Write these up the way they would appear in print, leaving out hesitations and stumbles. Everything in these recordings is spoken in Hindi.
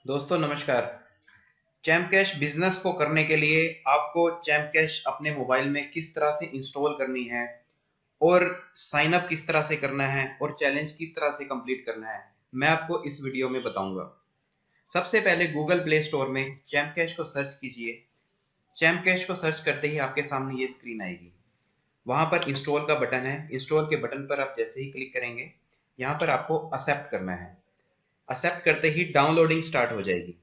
दोस्तों नमस्कार। चैम्प कैश बिजनेस को करने के लिए आपको चैम्प कैश अपने मोबाइल में किस तरह से इंस्टॉल करनी है और साइन अप किस तरह से करना है और चैलेंज किस तरह से कंप्लीट करना है, मैं आपको इस वीडियो में बताऊंगा। सबसे पहले गूगल प्ले स्टोर में चैम्प कैश को सर्च कीजिए। चैम्प कैश को सर्च करते ही आपके सामने ये स्क्रीन आएगी। वहां पर इंस्टॉल का बटन है। इंस्टॉल के बटन पर आप जैसे ही क्लिक करेंगे, यहाँ पर आपको एक्सेप्ट करना है। एक्सेप्ट करते ही डाउनलोडिंग स्टार्ट हो जाएगी।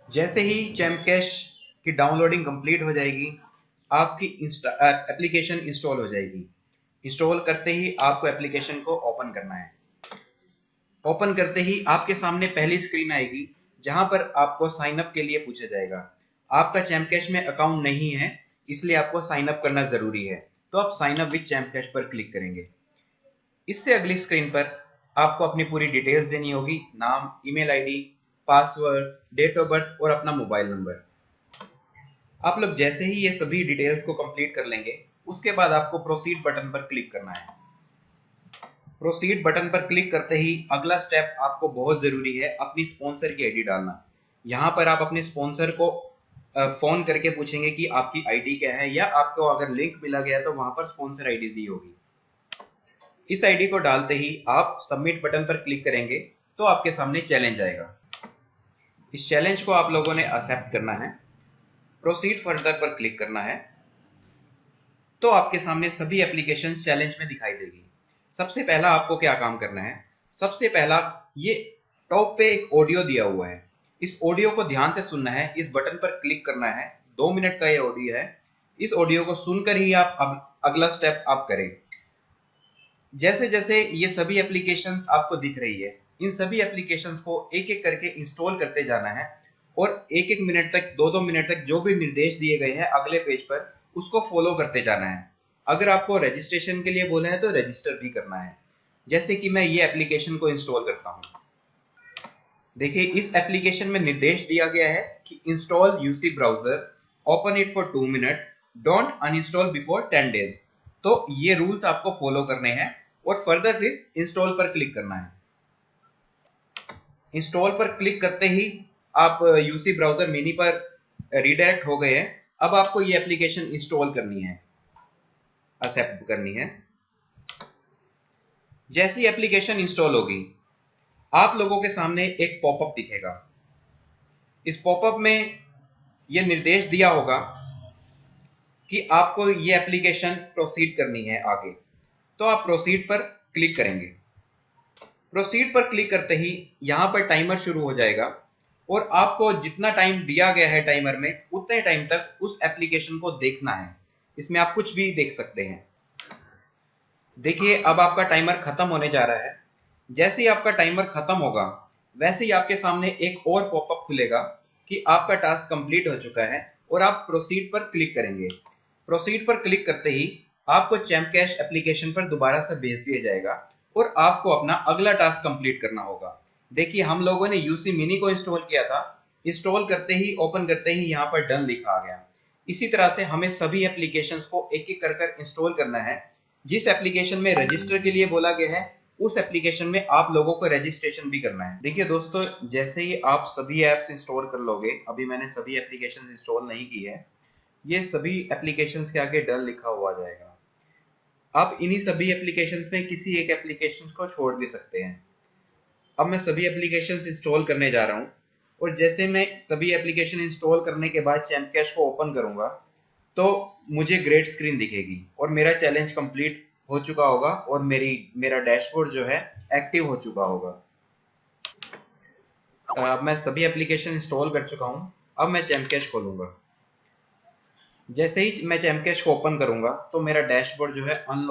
जैसे ही चैम्प कैश की डाउनलोडिंग कंप्लीट हो जाएगी, आपकी एप्लीकेशन इंस्टॉल हो जाएगी। इंस्टॉल करते ही आपको एप्लीकेशन को ओपन करना है। ओपन करते ही आपके सामने पहली स्क्रीन आएगी, जहां पर आपको साइन अप के लिए पूछा जाएगा। आपका चैम्प कैश में अकाउंट नहीं है, इसलिए आपको साइन अप करना जरूरी है। तो आप sign up with Champ Cash पर क्लिक करेंगे। इससे अगली स्क्रीन पर आपको अपनी पूरी डिटेल्स देनी होगी, नाम, email ID, password, date of birth और अपना मोबाइल नंबर। आप लोग जैसे ही ये सभी डिटेल्स को कंप्लीट कर लेंगे, उसके बाद आपको प्रोसीड बटन पर क्लिक करना है। प्रोसीड बटन पर क्लिक करते ही अगला स्टेप आपको बहुत जरूरी है, अपनी स्पॉन्सर की आईडी डालना। यहाँ पर आप अपने स्पॉन्सर को फोन करके पूछेंगे कि आपकी आईडी क्या है, या आपको अगर लिंक मिला गया तो वहां पर स्पॉन्सर आईडी दी होगी। इस आईडी को डालते ही आप सबमिट बटन पर क्लिक करेंगे तो आपके सामने चैलेंज आएगा। इस चैलेंज को आप लोगों ने एक्सेप्ट करना है। प्रोसीड फर्दर पर क्लिक करना है तो आपके सामने सभी एप्लीकेशंस चैलेंज में दिखाई देगी। सबसे पहला आपको क्या काम करना है, सबसे पहला ये टॉप पे एक ऑडियो दिया हुआ है। इस ऑडियो को ध्यान से सुनना है। इस बटन पर क्लिक करना है। 2 मिनट का ये ऑडियो है। इस ऑडियो को सुनकर ही आप अगला स्टेप आप करें। जैसे जैसे ये सभी एप्लीकेशंस आपको दिख रही है, इन सभी एप्लीकेशंस को एक एक करके इंस्टॉल करते जाना है और एक एक मिनट तक, 2-2 मिनट तक जो भी निर्देश दिए गए हैं अगले पेज पर, उसको फॉलो करते जाना है। अगर आपको रजिस्ट्रेशन के लिए बोला है तो रजिस्टर भी करना है। जैसे कि मैं ये एप्लीकेशन को इंस्टॉल करता हूँ। देखिए, इस एप्लीकेशन में निर्देश दिया गया है कि install UC browser, open it for 2 minute, don't uninstall before 10 days. तो ये रूल्स आपको फॉलो करने हैं और फर्दर फिर इंस्टॉल पर क्लिक करना है। इंस्टॉल पर क्लिक करते ही आप यूसी ब्राउजर मिनी पर रीडायरेक्ट हो गए हैं। अब आपको ये एप्लीकेशन इंस्टॉल करनी है, एक्सेप्ट करनी है। जैसी एप्लीकेशन इंस्टॉल होगी, आप लोगों के सामने एक पॉपअप दिखेगा। इस पॉपअप में यह निर्देश दिया होगा कि आपको ये एप्लीकेशन प्रोसीड करनी है आगे। तो आप प्रोसीड पर क्लिक करेंगे। प्रोसीड पर क्लिक करते ही यहां पर टाइमर शुरू हो जाएगा और आपको जितना टाइम दिया गया है टाइमर में, उतने टाइम तक उस एप्लीकेशन को देखना है। इसमें आप कुछ भी देख सकते हैं। देखिए, अब आपका टाइमर खत्म होने जा रहा है। जैसे ही आपका टाइमर खत्म होगा, वैसे ही आपके सामने एक और पॉपअप खुलेगा कि आपका टास्क कंप्लीट हो चुका है और आप प्रोसीड पर क्लिक करेंगे। प्रोसीड पर क्लिक करते ही आपको चैम्प कैश एप्लीकेशन पर दोबारा से भेज दिया जाएगा और आपको अपना अगला टास्क कंप्लीट करना होगा। देखिए, हम लोगों ने यूसी मिनी को इंस्टॉल किया था। इंस्टॉल करते ही, ओपन करते ही यहाँ पर डन लिखा आ गया। इसी तरह से हमें सभी एप्लीकेशंस को एक एक कर इंस्टॉल करना है। जिस एप्लीकेशन में रजिस्टर के लिए बोला गया है, उस एप्लीकेशन में आप लोगों को रजिस्ट्रेशन भी करना है। देखिए दोस्तों, जैसे ही आप सभी एप्स इंस्टॉल कर लोगे, अभी मैंने सभी एप्लीकेशन इंस्टॉल नहीं की है, ये सभी एप्लीकेशंस के आगे डन लिखा हुआ जाएगा। आप इन्हीं सभी एप्लीकेशंस में किसी एक एप्लीकेशन को छोड़ भी सकते हैं। अब मैं सभी एप्लीकेशंस इंस्टॉल करने जा रहा हूं और जैसे मैं सभी एप्लीकेशन इंस्टॉल करने के बाद चैम्प कैश को ओपन करूंगा तो मुझे ग्रेड स्क्रीन दिखेगी और मेरा चैलेंज कंप्लीट हो चुका होगा और मेरा डैशबोर्ड जो है एक्टिव हो चुका होगा। अब मैं सभी एप्लीकेशन इंस्टॉल कर चुका हूं। अब मैं चैम्प कैश खोलूंगा। जैसे ही मैं चैम्प कैश को ओपन करूंगा तो मेरा डैशबोर्ड जो है अनलॉक